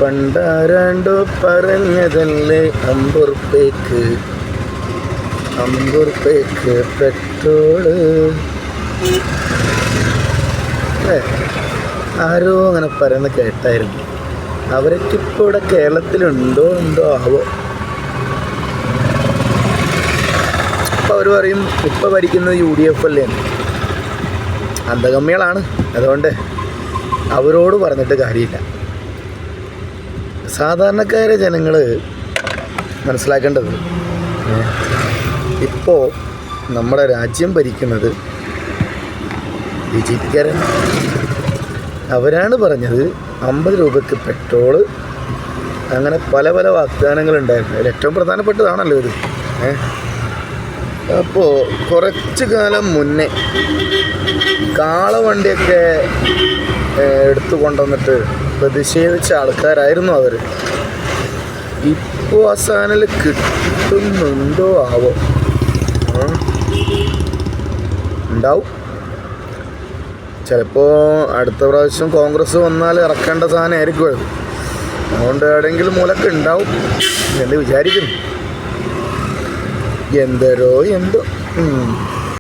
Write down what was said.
പണ്ടാരാണ്ടോ പറഞ്ഞതല്ലേ 50 പെട്രോള്. ആരോ അങ്ങനെ പറയുന്നത് കേട്ടായിരുന്നു. അവരൊക്കെ ഇപ്പോൾ ഇവിടെ കേരളത്തിലുണ്ടോ ആവോ. അപ്പോൾ അവർ പറയും ഇപ്പോൾ ഭരിക്കുന്നത് UDF അല്ലേ. അന്തകമ്മികളാണ്. അതുകൊണ്ട് അവരോട് പറഞ്ഞിട്ട് കാര്യമില്ല. സാധാരണക്കാരെ ജനങ്ങൾ മനസ്സിലാക്കേണ്ടത്, ഇപ്പോൾ നമ്മുടെ രാജ്യം ഭരിക്കുന്നത് BJPക്കാരാണ്. അവരാണ് പറഞ്ഞത് 50 രൂപയ്ക്ക് പെട്രോള്. അങ്ങനെ പല വാഗ്ദാനങ്ങളുണ്ടായിരുന്നു. അതിൽ ഏറ്റവും പ്രധാനപ്പെട്ടതാണല്ലോ ഇത്. അപ്പോൾ കുറച്ച് കാലം മുന്നേ കാളവണ്ടിയൊക്കെ എടുത്തു കൊണ്ടുവന്നിട്ട് പ്രതിഷേധിച്ച ആൾക്കാരായിരുന്നു അവർ. ഇപ്പോൾ ആ സാധനം കിട്ടുന്നുണ്ടോ ആവോ. ഉണ്ടാവും. ചിലപ്പോൾ അടുത്ത പ്രാവശ്യം കോൺഗ്രസ് വന്നാൽ ഇറക്കേണ്ട സാധനമായിരിക്കും അത്. അതുകൊണ്ട് എവിടെയെങ്കിലും മൂലക്ക് ഉണ്ടാവും എന്ന് വിചാരിക്കുന്നു. എന്തോ